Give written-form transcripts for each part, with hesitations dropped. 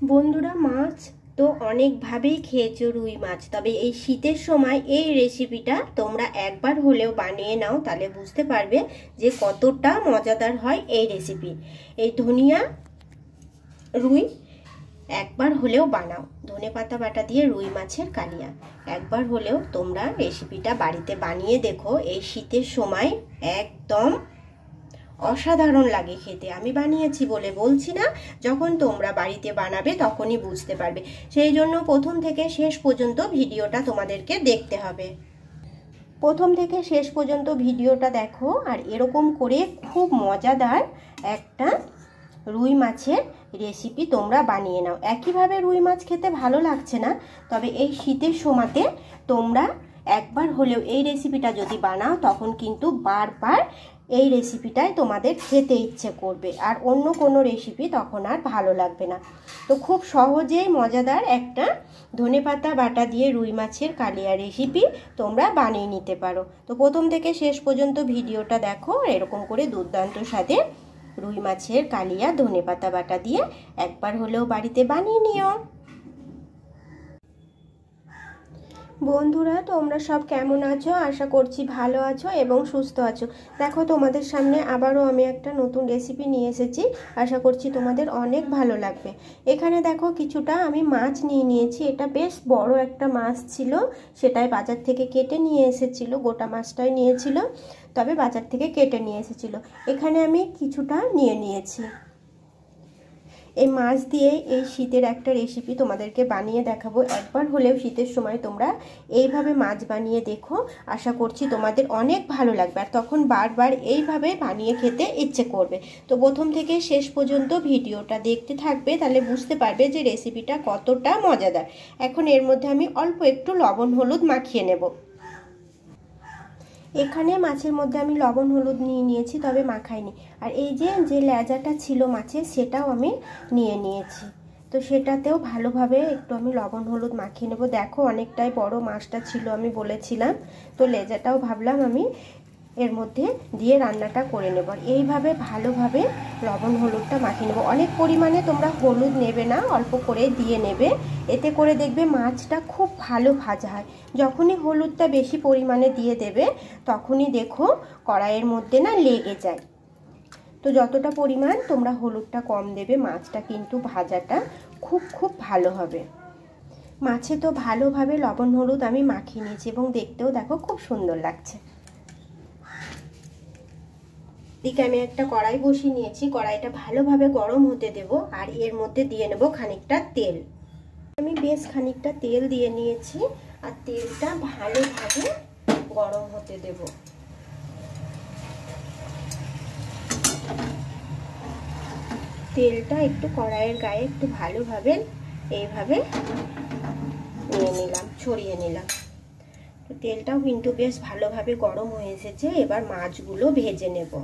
বন্ধুরা, মাছ তো অনেকভাবেই খেয়েছো রুই মাছ, তবে এই শীতের সময় এই রেসিপিটা তোমরা একবার হলেও বানিয়ে নাও, তাহলে বুঝতে পারবে যে কতটা মজাদার হয় এই রেসিপি। এই ধনিয়া রুই একবার হলেও বানাও, ধনেপাতা বাটা দিয়ে রুই মাছের কালিয়া একবার হলেও তোমরা রেসিপিটা বাড়িতে বানিয়ে দেখো। এই শীতের সময় একদম অসাধারণ লাগে খেতে। আমি বানিয়েছি বলে বলছি না, যখন তোমরা বাড়িতে বানাবে তখনই বুঝতে পারবে। সেই জন্য প্রথম থেকে শেষ পর্যন্ত ভিডিওটা তোমাদেরকে দেখতে হবে। প্রথম থেকে শেষ পর্যন্ত ভিডিওটা দেখো, আর এরকম করে খুব মজাদার একটা রুই মাছের রেসিপি তোমরা বানিয়ে নাও। একইভাবে রুই মাছ খেতে ভালো লাগছে না, তবে এই শীতের সময়তে তোমরা একবার হলেও এই রেসিপিটা যদি বানাও, তখন কিন্তু বারবার এই রেসিপিটাই তোমাদের খেতে ইচ্ছে করবে, আর অন্য কোনো রেসিপি তখন আর ভালো লাগবে না। তো খুব সহজেই মজাদার একটা ধনেপাতা বাটা দিয়ে রুই মাছের কালিয়া রেসিপি তোমরা বানিয়ে নিতে পারো। তো প্রথম থেকে শেষ পর্যন্ত ভিডিওটা দেখো, এরকম করে দুর্দান্ত স্বাদে রুই মাছের কালিয়া ধনেপাতা বাটা দিয়ে একবার হলেও বাড়িতে বানিয়ে নিও। বন্ধুরা, তোমরা সব কেমন আছো? আশা করছি ভালো আছো এবং সুস্থ আছো। দেখো, তোমাদের সামনে আবারও আমি একটা নতুন রেসিপি নিয়ে এসেছি। আশা করছি তোমাদের অনেক ভালো লাগবে। এখানে দেখো, কিছুটা আমি মাছ নিয়ে নিয়েছি। এটা বেশ বড় একটা মাছ ছিল, সেটাই বাজার থেকে কেটে নিয়ে এসেছিল। গোটা মাছটাই নিয়েছিল, তবে বাজার থেকে কেটে নিয়ে এসেছিল। এখানে আমি কিছুটা নিয়ে নিয়েছি। এই মাছ দিয়ে এই শীতের একটা রেসিপি তোমাদেরকে বানিয়ে দেখাবো। একবার হলেও শীতের সময় তোমরা এইভাবে মাছ বানিয়ে দেখো, আশা করছি তোমাদের অনেক ভালো লাগবে, আর তখন বারবার এইভাবে বানিয়ে খেতে ইচ্ছে করবে। তো প্রথম থেকে শেষ পর্যন্ত ভিডিওটা দেখতে থাকবে, তাহলে বুঝতে পারবে যে রেসিপিটা কতটা মজাদার। এখন এর মধ্যে আমি অল্প একটু লবণ হলুদ মাখিয়ে নেব। এখানে মাছের মধ্যে আমি লবণ হলুদ নিয়ে নিয়েছি, তবে মাখাইনি। আর এই যে লেজাটা ছিল মাছের, সেটাও আমি নিয়ে নিয়েছি। তো সেটাতেও ভালোভাবে একটু আমি লবণ হলুদ মাখিয়ে নেব। দেখো, অনেকটাই বড় মাছটা ছিল, আমি বলেছিলাম। তো লেজাটাও ভাবলাম আমি এর মধ্যে দিয়ে রান্নাটা করে নেব। আর এইভাবে ভালোভাবে লবণ হলুদটা মাখিয়ে নেব। অনেক পরিমাণে তোমরা হলুদ নেবে না, অল্প করে দিয়ে নেবে। এতে করে দেখবে মাছটা খুব ভালো ভাজা হয়। যখনই হলুদটা বেশি পরিমাণে দিয়ে দেবে, তখনই দেখো কড়াইয়ের মধ্যে না লেগে যায়। তো যতটা পরিমাণ তোমরা হলুদটা কম দেবে, মাছটা কিন্তু ভাজাটা খুব ভালো হবে। মাছে তো ভালোভাবে লবণ হলুদ আমি মাখিয়ে নিয়েছি, এবং দেখতেও দেখো খুব সুন্দর লাগছে। দিকে আমি একটা কড়াই বসিয়ে নিয়েছি। কড়াইটা ভালোভাবে গরম হতে দেব, আর এর মধ্যে দিয়ে নেব খানিকটা তেল। আমি বেশ খানিকটা তেল দিয়ে নিয়েছি, আর তেলটা ভালোভাবে গরম হতে দেব। তেলটা একটু কড়াইয়ের গায়ে একটু ভালোভাবে এইভাবে নিয়ে নিলাম, ছড়িয়ে নিলাম। তো তেলটাও কিন্তু বেশ ভালোভাবে গরম হয়ে এসেছে। এবার মাছগুলো ভেজে নেব।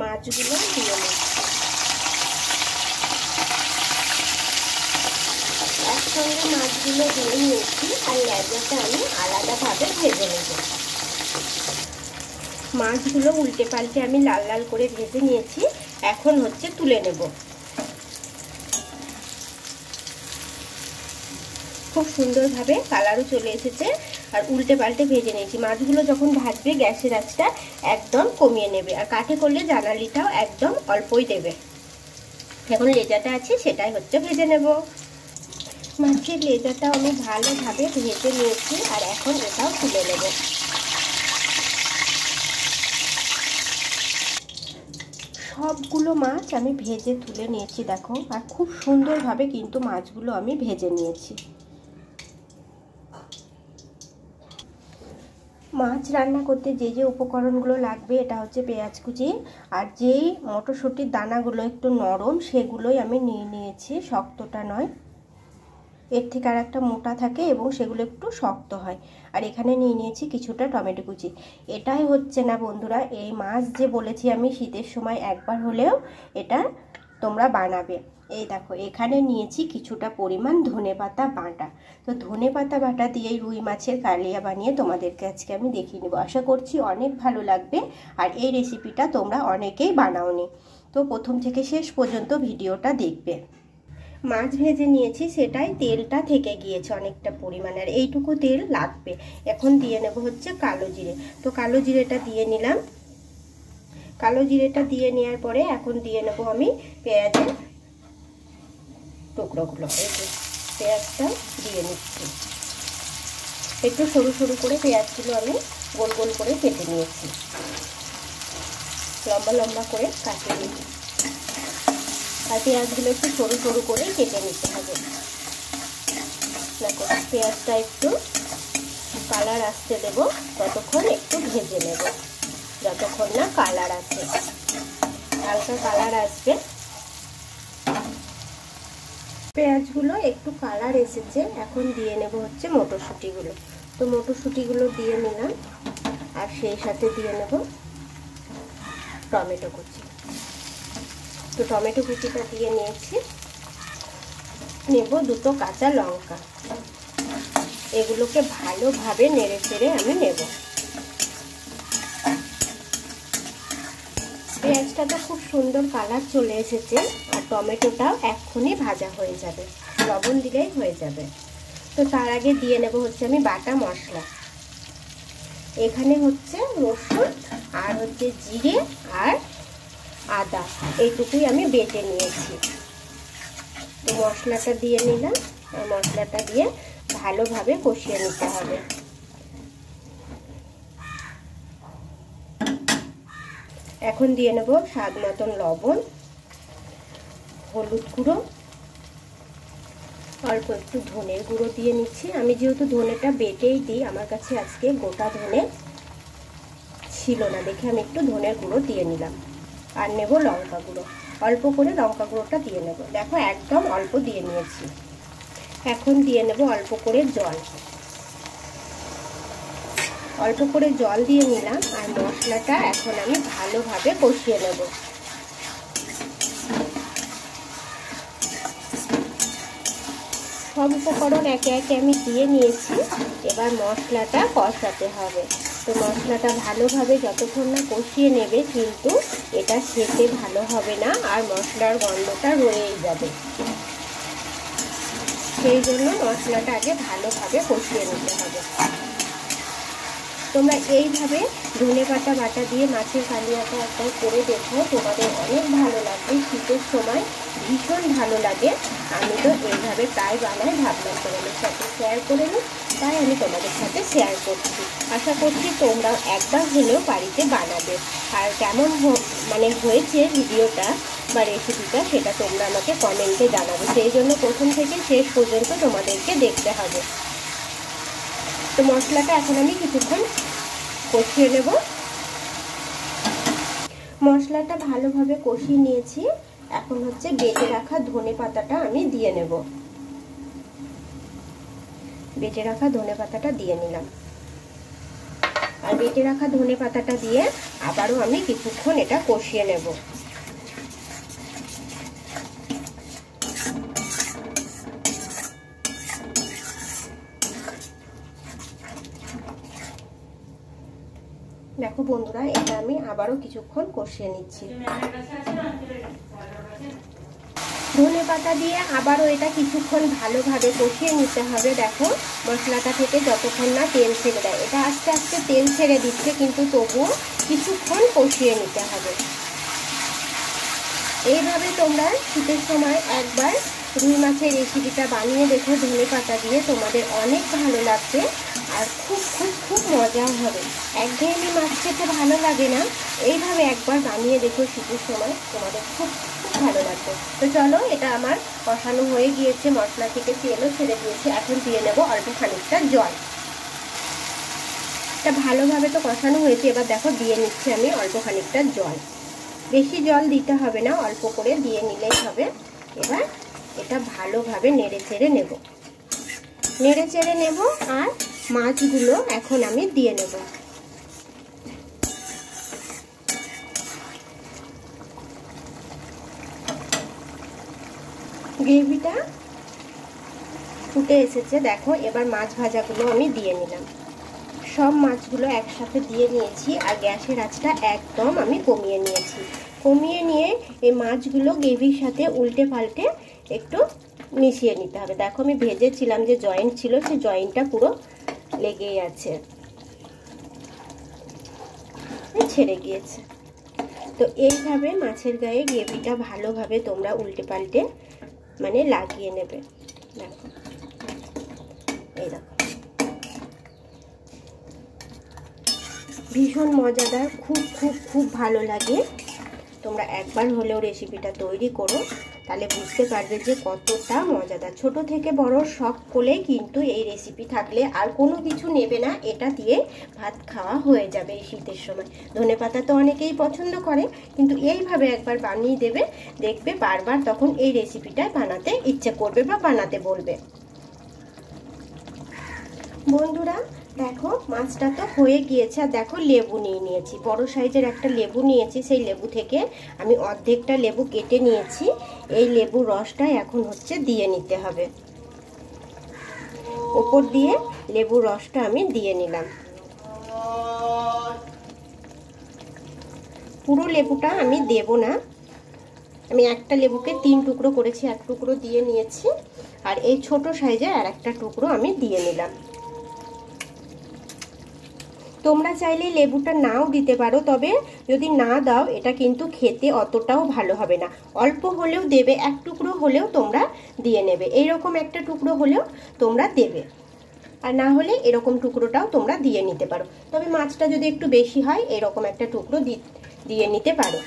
মাছগুলো দিয়ে নিচ্ছি। একসঙ্গে মাছগুলো দিয়ে নিয়েছি, আর লেজাটা আমি আলাদাভাবে ভেজে নেব। মাছগুলো উল্টে পাল্টে আমি লাল লাল করে ভেজে নিয়েছি। এখন হচ্ছে তুলে নেব। খুব সুন্দরভাবে কালারও চলে এসেছে, আর উল্টে পাল্টে ভেজে নিয়েছি। মাছগুলো যখন ভাজবে, গ্যাসের আঁচটা একদম কমিয়ে নেবে, আর কাঠে করলে জ্বালানিটাও একদম অল্পই দেবে। এখন লেজাটা আছে, সেটাই হচ্ছে ভেজে নেব। মাছের লেজাটাও আমি ভালোভাবে ভেজে নিয়েছি, আর এখন এটাও তুলে নেব। সবগুলো মাছ আমি ভেজে তুলে নিয়েছি, দেখো। আর খুব সুন্দরভাবে কিন্তু মাছগুলো আমি ভেজে নিয়েছি। মাছ রান্না করতে যে উপকরণগুলো লাগবে, এটা হচ্ছে পেঁয়াজ কুচি, আর যেই মটরশুঁটির দানাগুলো একটু নরম, সেগুলোই আমি নিয়ে নিয়েছি, শক্তটা নয়। এর থেকে আর একটা মোটা থাকে এবং সেগুলো একটু শক্ত হয়। আর এখানে নিয়ে নিয়েছি কিছুটা টমেটো কুচি। এটাই হচ্ছে না বন্ধুরা, এই মাছ যে বলেছি আমি শীতের সময় একবার হলেও এটা তোমরা বানাবে। এই দেখো, এখানে নিয়েছি কিছুটা পরিমাণ ধনেপাতা বাটা। তো ধনেপাতা বাটা দিয়ে রুই মাছের কালিয়া বানিয়ে তোমাদেরকে আজকে আমি দেখিয়ে নেব। আশা করছি অনেক ভালো লাগবে, আর এই রেসিপিটা তোমরা অনেকেই বানাওনি। তো প্রথম থেকে শেষ পর্যন্ত ভিডিওটা দেখবে। মাছ ভেজে নিয়েছি, সেটাই তেলটা থেকে গিয়েছে অনেকটা পরিমাণে, আর এইটুকু তেল লাগবে। এখন দিয়ে নেব হচ্ছে কালো জিরে। তো কালো জিরেটা দিয়ে নিলাম। কালো জিরেটা দিয়ে নেওয়ার পরে এখন দিয়ে নেব আমি পেঁয়াজের টুকরোগুলো। এই যে পেঁয়াজটা দিয়ে নিচ্ছি। একটু সরু সরু করে পেঁয়াজগুলো আমি গোল গোল করে কেটে নিয়েছি, লম্বা লম্বা করে কাটিয়ে নিচ্ছি। আর পেঁয়াজগুলো একটু সরু সরু করে কেটে নিতে হবে। দেখো পেঁয়াজটা একটু কালার আসতে দেব, ততক্ষণ একটু ভেজে নেব, যতক্ষণ না কালার আসে। হালকা কালার আসবে। পেঁয়াজগুলো একটু কালার এসেছে, এখন দিয়ে নেব হচ্ছে মটরশুঁটিগুলো। তো মটরশুঁটিগুলো দিয়ে নিলাম, আর সেই সাথে দিয়ে নেব টমেটো কুচি। তো টমেটো কুচিটা দিয়ে নিয়েছি। নেব দুটো কাঁচা লঙ্কা, এগুলোকে ভালোভাবে নেড়ে চেড়ে আমি নেব। পেঁয়াজটা তো খুব সুন্দর কালার চলে এসেছে, আর টমেটোটাও এক্ষুনি ভাজা হয়ে যাবে, লবণ দিলেই হয়ে যাবে। তো তার আগে দিয়ে নেব হচ্ছে আমি বাটা মশলা। এখানে হচ্ছে রসুন আর হচ্ছে জিরে আর আদা, এইটুকুই আমি বেটে নিয়েছি। তো মশলাটা দিয়ে নিলাম, আর মশলাটা দিয়ে ভালোভাবে কষিয়ে নিতে হবে। এখন দিয়ে নেব স্বাদ মতন লবণ, হলুদ গুঁড়ো, অল্প একটু ধনের গুঁড়ো দিয়ে নিচ্ছি। আমি যেহেতু ধনেটা বেটেই দিই, আমার কাছে আজকে গোটা ধনে ছিল না দেখে আমি একটু ধনের গুঁড়ো দিয়ে নিলাম। আর নেব লঙ্কা গুঁড়ো, অল্প করে লঙ্কা গুঁড়োটা দিয়ে নেব। দেখো একদম অল্প দিয়ে নিয়েছি। এখন দিয়ে নেব অল্প করে জল। অল্প করে জল দিয়ে নিলাম, আর মশলাটা এখন আমি ভালোভাবে কষিয়ে নেব। সব উপকরণ একে একে আমি দিয়ে নিয়েছি। এবার মশলাটা কষাতে হবে। তো মশলাটা ভালোভাবে যতক্ষণ না কষিয়ে নেবে, কিন্তু এটা খেতে ভালো হবে না, আর মশলার গন্ধটা রয়েই যাবে। সেই জন্য মশলাটা আগে ভালোভাবে কষিয়ে নিতে হবে। তোমরা এইভাবে ধনেপাতা বাটা দিয়ে মাছের কালিয়াটা একবার করে দেখো, তোমাদের অনেক ভালো লাগবে। শীতের সময় ভীষণ ভালো লাগে। আমি তো এইভাবে প্রায় বানাই, ভাবলাম তোমাদের সাথে শেয়ার করে নিই, তাই আমি তোমাদের সাথে শেয়ার করছি। আশা করছি তোমরা একবার হলেও বাড়িতে বানাবে। আর কেমন হয়েছে ভিডিওটা বা রেসিপিটা, সেটা তোমরা আমাকে কমেন্টে জানাবে। সেই জন্য প্রথম থেকে শেষ পর্যন্ত তোমাদেরকে দেখতে হবে। তো মশলাটা এখন আমি কিছুক্ষণ কষিয়ে নেব। মশলাটা ভালোভাবে কষিয়ে নিয়েছি। এখন হচ্ছে বেটে রাখা ধনেপাতাটা আমি দিয়ে নেব। বেটে রাখা ধনেপাতাটা দিয়ে নিলাম, আর বেটে রাখা ধনেপাতাটা দিয়ে আবারও আমি কিছুক্ষণ এটা কষিয়ে নেব। দেখো বন্ধুরা, এটা আমি আবারও কিছুক্ষণ কষিয়ে নিচ্ছি। ধনেপাতা দিয়ে আবারও এটা কিছুক্ষণ ভালোভাবে কষিয়ে নিতে হবে। দেখো মশলাটা থেকে যতক্ষণ না তেল ছেড়ে দেয়, এটা আস্তে আস্তে তেল ছেড়ে দিচ্ছে, কিন্তু তবুও কিছুক্ষণ কষিয়ে নিতে হবে। এইভাবে তোমরা শীতের সময় একবার রুই মাছের রেসিপিটা বানিয়ে দেখো ধনেপাতা দিয়ে, তোমাদের অনেক ভালো লাগবে, আর খুব খুব খুব মজাও হবে। একঘেয়েমি মাছ খেতে ভালো লাগে না, এইভাবে একবার বানিয়ে দেখো শীতের সময়, তোমাদের খুব খুব ভালো লাগবে। তো চলো, এটা আমার কষানো হয়ে গিয়েছে, মশলা থেকে তেলও ছেড়ে দিয়েছে। এখন দিয়ে নেব অল্প খানিকটা জল। এটা ভালোভাবে তো কষানো হয়েছে, এবার দেখো দিয়ে নিচ্ছি আমি অল্প খানিকটা জল। বেশি জল দিতে হবে না, অল্প করে দিয়ে নিলেই হবে। এবার এটা ভালোভাবে নেড়ে চেড়ে নেব। আর মাছগুলো এখন আমি দিয়ে নেব। গ্রেভিটা ফুটে এসেছে, দেখো এবার মাছ ভাজাগুলো আমি দিয়ে নিলাম। সব মাছগুলো একসাথে দিয়ে নিয়েছি, আর গ্যাসের আঁচটা একদম আমি কমিয়ে নিয়েছি। কমিয়ে নিয়ে এই মাছগুলো গ্রেভির সাথে উল্টে পাল্টে একটু মিশিয়ে নিতে হবে। দেখো আমি ভেজেছিলাম যে জয়েন্ট ছিল, সেই জয়েন্টটা পুরো লেগেই আছে, ছেড়ে গিয়েছে। তো এইভাবে মাছের গায়ে গ্রেভিটা ভালোভাবে তোমরা উল্টে পাল্টে মানে লাগিয়ে নেবে। দেখো এই দেখো, ভীষণ মজাদার, খুব খুব খুব ভালো লাগে। তোমরা একবার হলেও রেসিপিটা তৈরি করো, তাহলে বুঝতে পারবে যে কতটা মজাদার। ছোট থেকে বড় সকলে কিন্তু এই রেসিপি থাকলে আর কোনো কিছু নেবে না, এটা দিয়ে ভাত খাওয়া হয়ে যাবে এই শীতের সময়। ধনেপাতা তো অনেকেই পছন্দ করে, কিন্তু এইভাবে একবার বানিয়ে দেবে, দেখবে বারবার তখন এই রেসিপিটা বানাতে ইচ্ছে করবে বা বানাতে বলবে। বন্ধুরা দেখো মাছটা তো হয়ে গিয়েছে। আর দেখো লেবু নিয়ে নিয়েছি, বড় সাইজের একটা লেবু নিয়েছি। সেই লেবু থেকে আমি অর্ধেকটা লেবু কেটে নিয়েছি। এই লেবুর রসটা এখন হচ্ছে দিয়ে নিতে হবে। উপর দিয়ে লেবুর রসটা আমি দিয়ে নিলাম। পুরো লেবুটা আমি দেব না, আমি একটা লেবুকে 3 টুকরো করেছি, 1 টুকরো দিয়ে নিয়েছি। আর এই ছোট সাইজের আর একটা টুকরো আমি দিয়ে নিলাম। তোমরা চাইলে লেবুটা নাও দিতে পারো, তবে যদি না দাও এটা কিন্তু খেতে অতটাও ভালো হবে না। অল্প হলেও দেবে, 1 টুকরো হলেও তোমরা দিয়ে নেবে। এইরকম একটা টুকরো হলেও তোমরা দেবে, আর না হলে এরকম টুকরোটাও তোমরা দিয়ে নিতে পারো। তবে মাছটা যদি একটু বেশি হয় এরকম একটা টুকরো দিয়ে নিতে পারো।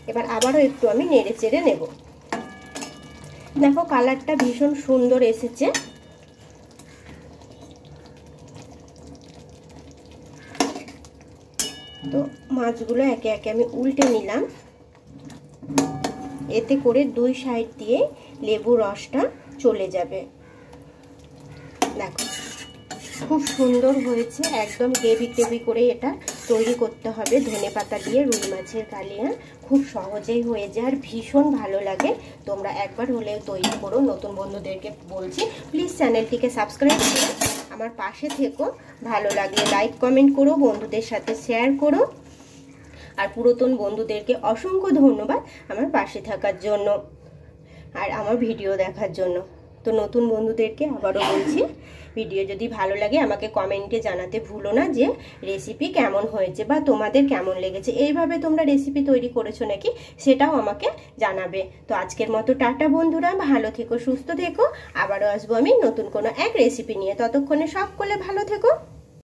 এবার আবারও একটু আমি নেড়ে চেড়ে নেব। দেখো কালারটা ভীষণ সুন্দর এসেছে। তো মাছগুলো একে একে আমি উল্টে নিলাম, এতে করে 2 সাইড দিয়ে লেবুর রসটা চলে যাবে। দেখো খুব সুন্দর হয়েছে, একদম গ্রেভি করে এটা তৈরি করতে হবে। ধনেপাতা দিয়ে রুই মাছের কালিয়া খুব সহজেই হয়ে যায় আর ভীষণ ভালো লাগে। তোমরা একবার হলেও তৈরি করো। নতুন বন্ধুদেরকে বলছি প্লিজ চ্যানেলটিকে সাবস্ক্রাইব করো, আমার পাশে থেকো। ভালো লাগলে লাইক কমেন্ট করো, বন্ধুদের সাথে শেয়ার করো। আর পুরাতন বন্ধুদেরকে অসংখ্য ধন্যবাদ আমার পাশে থাকার জন্য আর আমার ভিডিও দেখার জন্য। তো নতুন বন্ধুদেরকে আবারও বলছি, ভিডিও যদি ভালো লাগে আমাকে কমেন্টে জানাতে ভুলো না যে রেসিপি কেমন হয়েছে বা তোমাদের কেমন লেগেছে। এইভাবে তোমরা রেসিপি তৈরি করেছো নাকি সেটাও আমাকে জানাবে। তো আজকের মতো টাটা বন্ধুরা, ভালো থেকো, সুস্থ থেকো। আবারও আসবো আমি নতুন কোনো এক রেসিপি নিয়ে। ততক্ষণে সকলে ভালো থেকো।